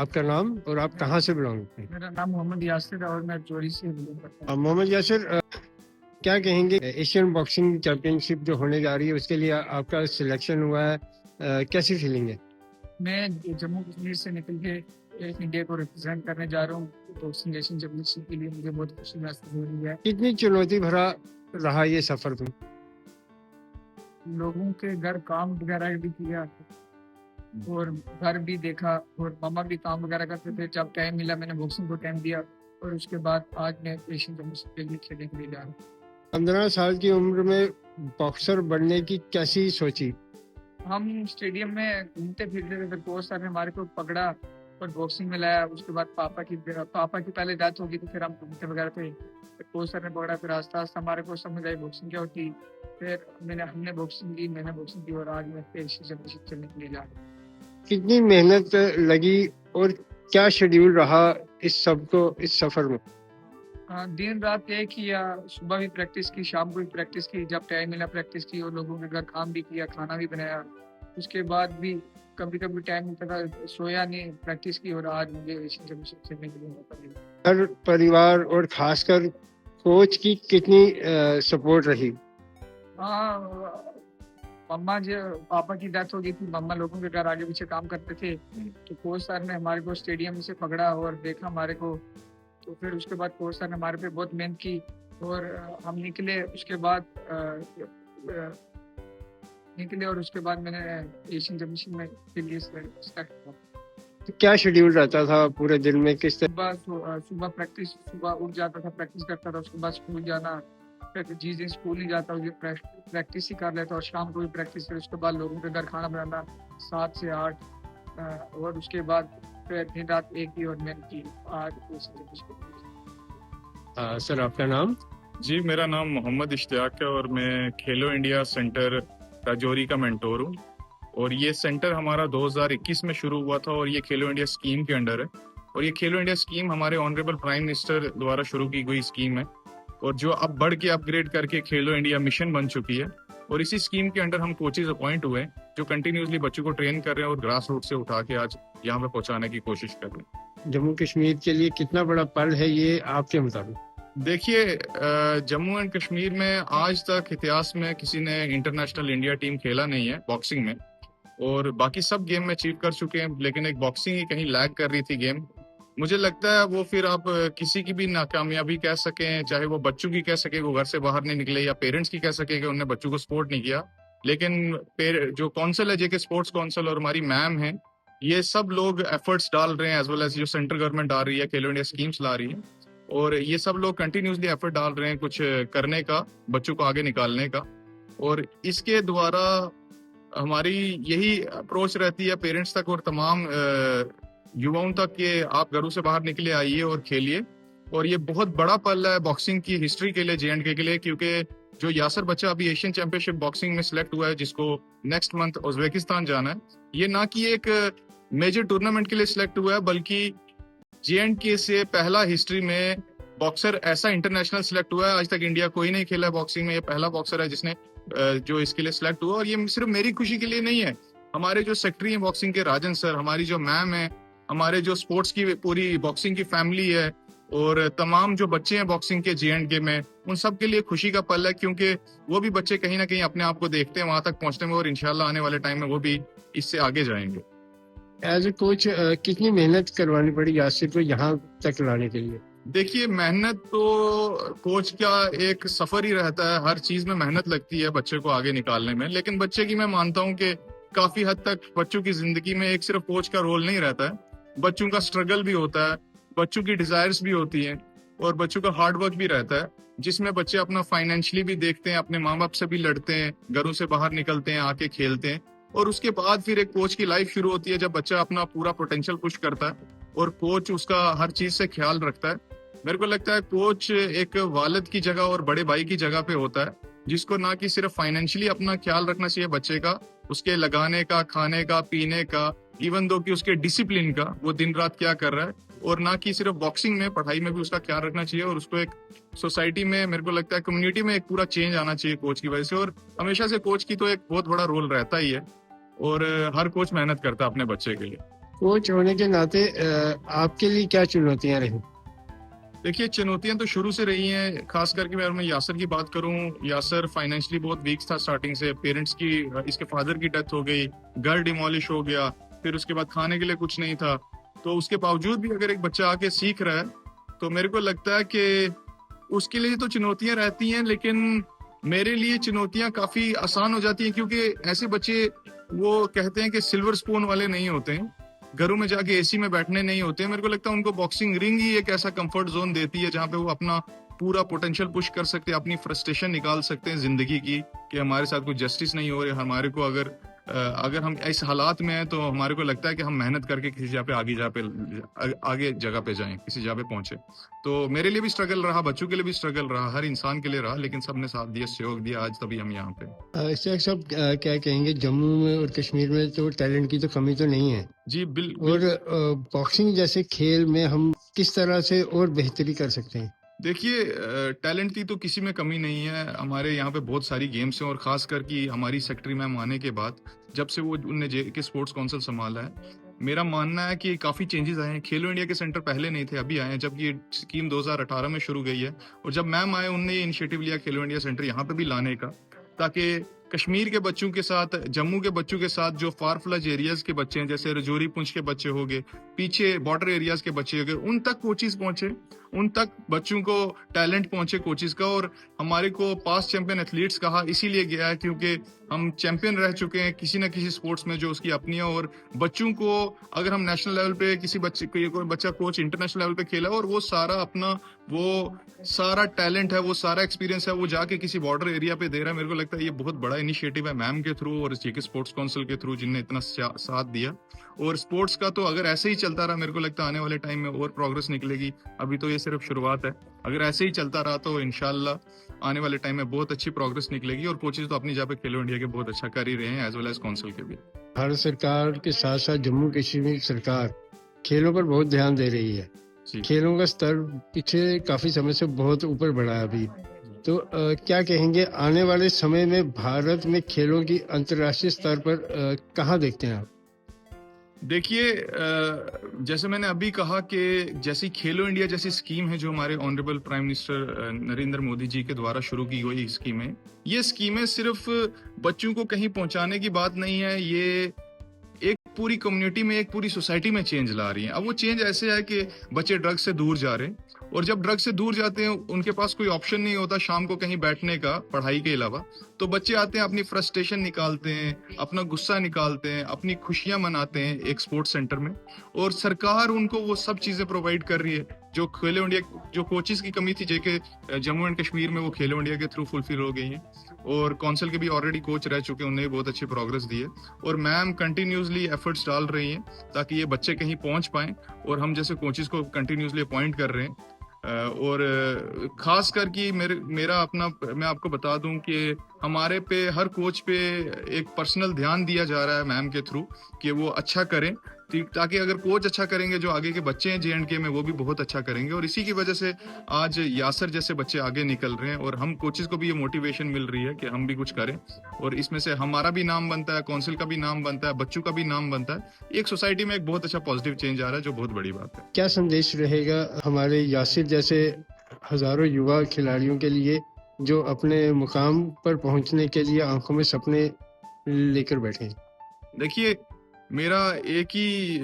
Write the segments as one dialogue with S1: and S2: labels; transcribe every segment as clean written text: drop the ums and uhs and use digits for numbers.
S1: आपका नाम और आप कहाँ से बिलोंग करते हैं?
S2: मेरा नाम मोहम्मद यासिर है और मैं जोरी से बिलोंग करता हूँ।
S1: मोहम्मद यासिर, क्या कहेंगे एशियन बॉक्सिंग चैंपियनशिप जो होने जा रही है उसके लिए आपका सिलेक्शन हुआ है, कैसी फीलिंग है?
S2: मैं जम्मू कश्मीर से निकल के इंडिया को रिप्रेजेंट करने जा रहा हूँ बॉक्सिंग एशियन चैंपियनशिप के लिए। मुझे बहुत खुशी महसूस हो रही है।
S1: कितनी चुनौती भरा रहा ये सफर तुम?
S2: लोगों के घर काम वगैरह भी किया और घर भी देखा और मामा भी काम वगैरह करते थे। जब टाइम मिला मैंने बॉक्सिंग को टाइम दिया और उसके बाद आज मैं एशियन चैंपियनशिप के लिए खेलने के लिए जा रहा हूँ।
S1: 15 साल की उम्र में बॉक्सर बनने की कैसी सोची?
S2: हम स्टेडियम में घूमते फिरते थे, फिर कोच सर ने हमारे को पकड़ा और बॉक्सिंग में लाया। उसके बाद पापा की पहले डेथ हो गई थी, फिर हम घूमते वगैरह थे, फिर कोच सर ने पकड़ा। फिर आस्ता आस्ता हमारे को समझ आई बॉक्सिंग क्या होती। फिर हमने बॉक्सिंग की, मैंने बॉक्सिंग की और आज मैं एशियन चैंपियनशिप खेलने के लिए जा रहा हूँ।
S1: कितनी मेहनत लगी और क्या शेड्यूल रहा इस सफर में?
S2: दिन रात एक ही या सुबह भी प्रैक्टिस की, शाम को भी प्रैक्टिस की, जब टाइम मिला प्रैक्टिस की और लोगों के घर काम भी किया, खाना भी बनाया। उसके बाद भी कभी कभी टाइम मिलता था, सोया नहीं, प्रैक्टिस की और आज मुझे एशियन चैंपियनशिप खेलने के लिए मौका मिला।
S1: घर परिवार और खासकर कोच की कितनी सपोर्ट रही?
S2: हाँ, मम्मा जो पापा की डेथ हो गई थी, मम्मा लोगों के घर आगे पीछे काम करते थे, तो कोच सर ने हमारे को स्टेडियम से पकड़ा और देखा हमारे को। तो फिर उसके बाद कोच सर ने हमारे पे बहुत मेहनत की और हम निकले। उसके बाद और उसके बाद मैंने एशियन चैंपियनशिप में के लिए सेलेक्ट हुआ।
S1: तो क्या शेड्यूल रहता था पूरे दिन में, किस तरह?
S2: सुबह प्रैक्टिस, सुबह उठ जाता था, प्रैक्टिस करता था, उसके बाद स्कूल जाना। फिर जिस दिन स्कूल नहीं जाता उस दिन प्रैक्टिस ही कर लेता और शाम को भी प्रैक्टिस। फिर उसके बाद लोगों के घर खाना बनाना 7 से 8 और उसके बाद फिर दिन रात एक ही और मेहनत की। आज
S1: सर, आपका नाम?
S3: जी, मेरा नाम मोहम्मद इश्तियाक है और मैं खेलो इंडिया सेंटर राजौरी का मेंटोर हूँ। और ये सेंटर हमारा 2021 में शुरू हुआ था और ये खेलो इंडिया स्कीम के अंडर है। और ये खेलो इंडिया स्कीम हमारे ऑनरेबल प्राइम मिनिस्टर द्वारा शुरू की गई स्कीम है और जो अब बढ़ के अपग्रेड करके खेलो इंडिया मिशन बन चुकी है। और इसी स्कीम के अंडर हम कोचेज अपॉइंट हुए जो कंटिन्यूसली बच्चों को ट्रेन कर रहे हैं और ग्रास रूट से उठा के आज यहाँ पे पहुंचाने की कोशिश कर रहे हैं।
S1: जम्मू कश्मीर के लिए कितना बड़ा पल है ये आपके मुताबिक?
S3: देखिए, जम्मू एंड कश्मीर में आज तक इतिहास में किसी ने इंटरनेशनल इंडिया टीम खेला नहीं है बॉक्सिंग में और बाकी सब गेम में अचीव कर चुके हैं, लेकिन एक बॉक्सिंग ही कहीं लैग कर रही थी गेम। मुझे लगता है वो फिर आप किसी की भी नाकामयाबी कह सकें, चाहे वो बच्चों की कह सके वो घर से बाहर नहीं निकले या पेरेंट्स की कह सके कि उन्होंने बच्चों को सपोर्ट नहीं किया, लेकिन जो काउंसिल है जेके स्पोर्ट्स काउंसिल और हमारी मैम है, ये सब लोग एफर्ट्स डाल रहे हैं, एज वेल एज जो सेंट्रल गवर्नमेंट आ रही है, खेलो इंडिया स्कीम्स ला रही है और ये सब लोग कंटिन्यूसली एफर्ट डाल रहे हैं कुछ करने का, बच्चों को आगे निकालने का। और इसके द्वारा हमारी यही अप्रोच रहती है पेरेंट्स तक और तमाम युवाओं तक कि आप घरों से बाहर निकले, आइए और खेलिए। और ये बहुत बड़ा पल है बॉक्सिंग की हिस्ट्री के लिए, जे&के के लिए, क्योंकि जो यासर बच्चा अभी एशियन चैंपियनशिप बॉक्सिंग में सिलेक्ट हुआ है जिसको नेक्स्ट मंथ उज्बेकिस्तान जाना है, ये ना कि एक मेजर टूर्नामेंट के लिए सिलेक्ट हुआ है बल्कि जे&के से पहला हिस्ट्री में बॉक्सर ऐसा इंटरनेशनल सिलेक्ट हुआ है। आज तक इंडिया कोई नहीं खेला है बॉक्सिंग में, ये पहला बॉक्सर है जिसने जो इसके लिए सिलेक्ट हुआ। और ये सिर्फ मेरी खुशी के लिए नहीं है, हमारे जो सेक्रेटरी हैं बॉक्सिंग के राजन सर, हमारी जो मैम है, हमारे जो स्पोर्ट्स की पूरी बॉक्सिंग की फैमिली है और तमाम जो बच्चे हैं बॉक्सिंग के जे&के में, उन सब के लिए खुशी का पल है क्योंकि वो भी बच्चे कहीं ना कहीं अपने आप को देखते हैं वहां तक पहुंचने में और इंशाल्लाह आने वाले टाइम में वो भी इससे आगे जाएंगे।
S1: एज ए कोच कितनी मेहनत करवानी पड़ी यासिर को यहाँ तक लाने के लिए?
S3: देखिए, मेहनत तो कोच का एक सफर ही रहता है, हर चीज में मेहनत लगती है बच्चे को आगे निकालने में, लेकिन बच्चे की मैं मानता हूँ कि काफी हद तक बच्चों की जिंदगी में एक सिर्फ कोच का रोल नहीं रहता है, बच्चों का स्ट्रगल भी होता है, बच्चों की डिजायर्स भी होती हैं और बच्चों का हार्डवर्क भी रहता है, जिसमें बच्चे अपना फाइनेंशियली भी देखते हैं, अपने माँ बाप से भी लड़ते हैं, घरों से बाहर निकलते हैं, आके खेलते हैं। और उसके बाद फिर एक कोच की लाइफ शुरू होती है जब बच्चा अपना पूरा पोटेंशियल पुश करता है और कोच उसका हर चीज से ख्याल रखता है। मेरे को लगता है कोच एक वालिद की जगह और बड़े भाई की जगह पे होता है, जिसको ना कि सिर्फ फाइनेंशियली अपना ख्याल रखना चाहिए बच्चे का, उसके लगाने का, खाने का, पीने का, इवन दो कि उसके डिसिप्लिन का, वो दिन रात क्या कर रहा है, और ना कि सिर्फ बॉक्सिंग में, पढ़ाई में भी उसका ख्याल रखना चाहिए। और उसको एक सोसाइटी में, मेरे को लगता है कम्युनिटी में एक पूरा चेंज आना चाहिए कोच की वजह से। और हमेशा से कोच की तो एक बहुत बड़ा रोल रहता ही है और हर कोच मेहनत करता है अपने बच्चे के लिए।
S1: कोच होने के नाते आपके लिए क्या चुनौतियां रही?
S3: देखिए, चुनौतियां तो शुरू से रही हैं, खास करके अगर मैं यासर की बात करूं, यासर फाइनेंशियली बहुत वीक था स्टार्टिंग से। पेरेंट्स की, इसके फादर की डेथ हो गई, घर डिमोलिश हो गया, फिर उसके बाद खाने के लिए कुछ नहीं था। तो उसके बावजूद भी अगर एक बच्चा आके सीख रहा है, तो मेरे को लगता है कि उसके लिए तो चुनौतियां रहती हैं, लेकिन मेरे लिए चुनौतियां काफी आसान हो जाती हैं, क्योंकि ऐसे बच्चे, वो कहते हैं कि सिल्वर स्पून वाले नहीं होते हैं, घरों में जाके एसी में बैठने नहीं होते हैं। मेरे को लगता है उनको बॉक्सिंग रिंग ही एक ऐसा कंफर्ट जोन देती है जहां पे वो अपना पूरा पोटेंशियल पुश कर सकते हैं, अपनी फ्रस्ट्रेशन निकाल सकते हैं जिंदगी की, कि हमारे साथ कोई जस्टिस नहीं हो रही, हमारे को अगर हम इस हालात में हैं, तो हमारे को लगता है कि हम मेहनत करके किसी जगह पे आगे जगह पे जाएं, किसी जगह पे पहुंचे। तो मेरे लिए भी स्ट्रगल रहा, बच्चों के लिए भी स्ट्रगल रहा, हर इंसान के लिए रहा, लेकिन सबने साथ दिया, सहयोग दिया, आज तभी हम यहाँ पे।
S1: इससे सब क्या कहेंगे, जम्मू में और कश्मीर में तो टैलेंट की तो कमी तो नहीं है,
S3: जी
S1: और बॉक्सिंग जैसे खेल में हम किस तरह से और बेहतरी कर सकते हैं?
S3: देखिए, टैलेंट की तो किसी में कमी नहीं है, हमारे यहाँ पे बहुत सारी गेम्स हैं, और खास कर कि हमारी सेक्रेटरी मैम आने के बाद, जब से वो उनने JK स्पोर्ट्स काउंसिल संभाला है, मेरा मानना है कि काफी चेंजेस आए हैं। खेलो इंडिया के सेंटर पहले नहीं थे, अभी आए हैं, जब ये स्कीम 2018 में शुरू गई है, और जब मैम आए, उनने ये इनिशिएटिव लिया खेलो इंडिया सेंटर यहाँ पे भी लाने का, ताकि कश्मीर के बच्चों के साथ, जम्मू के बच्चों के साथ, जो फार फ्लज एरियाज के बच्चे हैं, जैसे रजौरी पुंछ के बच्चे हो गए, पीछे बॉर्डर एरियाज के बच्चे हो गए, उन तक कोचिज पहुंचे, उन तक बच्चों को टैलेंट पहुंचे कोचिज का। और हमारे को पास्ट चैंपियन एथलीट्स कहा इसीलिए गया है, क्योंकि हम चैंपियन रह चुके हैं किसी न किसी स्पोर्ट्स में जो उसकी अपनी है। और बच्चों को, अगर हम नेशनल लेवल पे किसी बच्चे को, कोई बच्चा कोच इंटरनेशनल लेवल पे खेला, और वो सारा अपना, वो सारा टैलेंट है, वो सारा एक्सपीरियंस है, वो जाके किसी बॉर्डर एरिया पे दे रहा है, मेरे को लगता है ये बहुत बड़ा इनिशिएटिव है मैम के थ्रू और JK स्पोर्ट्स काउंसिल के थ्रू, जिनने इतना साथ दिया। और स्पोर्ट्स का तो अगर ऐसे ही चलता रहा, मेरे को लगता है आने वाले टाइम में और प्रोग्रेस निकलेगी। अभी तो ये सिर्फ शुरुआत है, अगर ऐसे ही चलता रहा तो इंशाल्लाह आने वाले टाइम में बहुत अच्छी प्रोग्रेस निकलेगी। और कोचेज तो अपनी जगह पे खेलो इंडिया के बहुत अच्छा कर ही रहे हैं, एज वेल एज काउंसिल के भी।
S1: भारत सरकार के साथ साथ जम्मू कश्मीर सरकार खेलों पर बहुत ध्यान दे रही है।
S3: जी।
S1: खेलों का स्तर पिछले काफी समय से बहुत ऊपर बढ़ा है अभी। तो क्या कहेंगे, आने वाले समय में भारत में खेलों की अंतर्राष्ट्रीय स्तर पर कहाँ देखते हैं आप?
S3: देखिए, जैसे मैंने अभी कहा कि जैसी खेलो इंडिया जैसी स्कीम है, जो हमारे honourable prime minister Narendra Modi ji के द्वारा शुरू की गई स्कीमें, ये स्कीमें सिर्फ बच्चों को कहीं पहुंचाने की बात नहीं है, ये एक पूरी कम्युनिटी में, एक पूरी सोसाइटी में चेंज ला रही हैं। अब वो चेंज ऐसे है कि बच्चे ड्रग्स से दूर जा रहे हैं, और जब ड्रग्स से दूर जाते हैं, उनके पास कोई ऑप्शन नहीं होता शाम को कहीं बैठने का पढ़ाई के अलावा, तो बच्चे आते हैं, अपनी फ्रस्ट्रेशन निकालते हैं, अपना गुस्सा निकालते हैं, अपनी खुशियां मनाते हैं एक स्पोर्ट्स सेंटर में। और सरकार उनको वो सब चीजें प्रोवाइड कर रही है, जो खेलो इंडिया, जो कोचेस की कमी थी JK जम्मू एंड कश्मीर में, वो खेलो इंडिया के थ्रू फुलफिल हो गई है। और काउंसिल के भी ऑलरेडी कोच रह चुके हैं, उन्हें भी बहुत अच्छी प्रोग्रेस दी है। और मैम कंटिन्यूसली एफर्ट्स डाल रही हैं ताकि ये बच्चे कहीं पहुंच पाएं, और हम जैसे कोचेस को कंटिन्यूसली अपॉइंट कर रहे हैं। और खास कर कि मेरा अपना, मैं आपको बता दूं कि हमारे पे, हर कोच पे एक पर्सनल ध्यान दिया जा रहा है मैम के थ्रू, कि वो अच्छा करें, ताकि अगर कोच अच्छा करेंगे, जो आगे के बच्चे हैं JNK में, वो भी बहुत अच्छा करेंगे। और इसी की वजह से आज यासर जैसे बच्चे आगे निकल रहे हैं, और हम कोचेस को भी ये मोटिवेशन मिल रही है कि हम भी कुछ करें, और इसमें से हमारा भी नाम बनता है, काउंसिल का भी नाम बनता है, बच्चों का भी नाम बनता है। एक सोसाइटी में एक बहुत अच्छा पॉजिटिव चेंज आ रहा है, जो बहुत बड़ी बात है।
S1: क्या संदेश रहेगा हमारे यासिर जैसे हजारों युवा खिलाड़ियों के लिए, जो अपने मुकाम पर पहुंचने के लिए आंखों में सपने लेकर बैठे हैं?
S3: देखिए, मेरा एक ही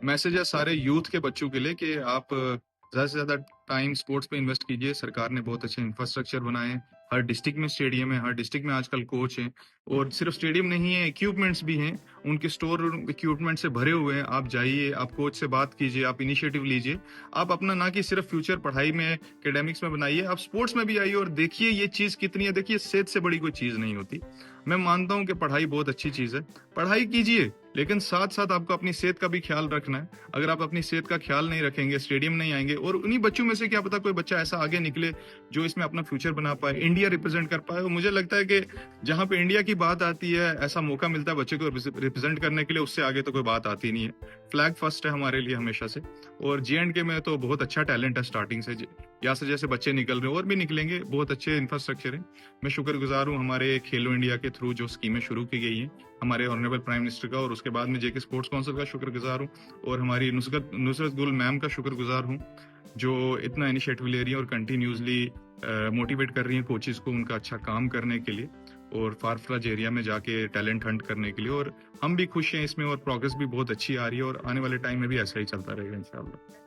S3: मैसेज है सारे यूथ के बच्चों के लिए, कि आप ज्यादा से ज्यादा टाइम स्पोर्ट्स पे इन्वेस्ट कीजिए। सरकार ने बहुत अच्छे इंफ्रास्ट्रक्चर बनाए हैं, हर डिस्ट्रिक्ट में स्टेडियम है, हर डिस्ट्रिक्ट में आजकल कोच हैं, और सिर्फ स्टेडियम नहीं है, इक्विपमेंट्स भी हैं, उनके स्टोर इक्विपमेंट से भरे हुए हैं। आप जाइए, आप कोच से बात कीजिए, आप इनिशिएटिव लीजिए, आप अपना ना कि सिर्फ फ्यूचर पढ़ाई में, एकेडमिक्स में बनाइए, आप स्पोर्ट्स में भी आइए और देखिए ये चीज कितनी है। देखिए, सेहत से बड़ी कोई चीज नहीं होती। मैं मानता हूं कि पढ़ाई बहुत अच्छी चीज है, पढ़ाई कीजिए, लेकिन साथ साथ आपको अपनी सेहत का भी ख्याल रखना है। अगर आप अपनी सेहत का ख्याल नहीं रखेंगे, स्टेडियम नहीं आएंगे, और उन्हीं बच्चों में से क्या पता कोई बच्चा ऐसा आगे निकले जो इसमें अपना फ्यूचर बना पाए, इंडिया रिप्रेजेंट कर पाए। और मुझे लगता है कि जहां पे इंडिया की बात आती है, ऐसा मौका मिलता है बच्चे को रिप्रेजेंट करने के लिए, उससे आगे तो कोई बात आती नहीं है। फ्लैग फर्स्ट है हमारे लिए हमेशा से। और JNK में तो बहुत अच्छा टैलेंट है स्टार्टिंग से, यहाँ से जैसे बच्चे निकल रहे हैं और भी निकलेंगे, बहुत अच्छे इंफ्रास्ट्रक्चर है। मैं शुक्रगुजार हूँ हमारे खेलो इंडिया के थ्रू जो स्कीमें शुरू की गई हैं, हमारे ऑनरेबल प्राइम मिनिस्टर का, और उसके बाद में जेके स्पोर्ट्स काउंसिल का शुक्रगुजार हूँ, और हमारी नुसरत गुल मैम का शुक्रगुजार हूँ जो इतना इनिशिएटिव ले रही है और कंटिन्यूसली मोटिवेट कर रही है कोचेस को उनका अच्छा काम करने के लिए और फार फ्लज एरिया में जाके टैलेंट हंट करने के लिए। और हम भी खुश हैं इसमें और प्रोग्रेस भी बहुत अच्छी आ रही है और आने वाले टाइम में भी ऐसा ही चलता रहेगा इंशाल्लाह।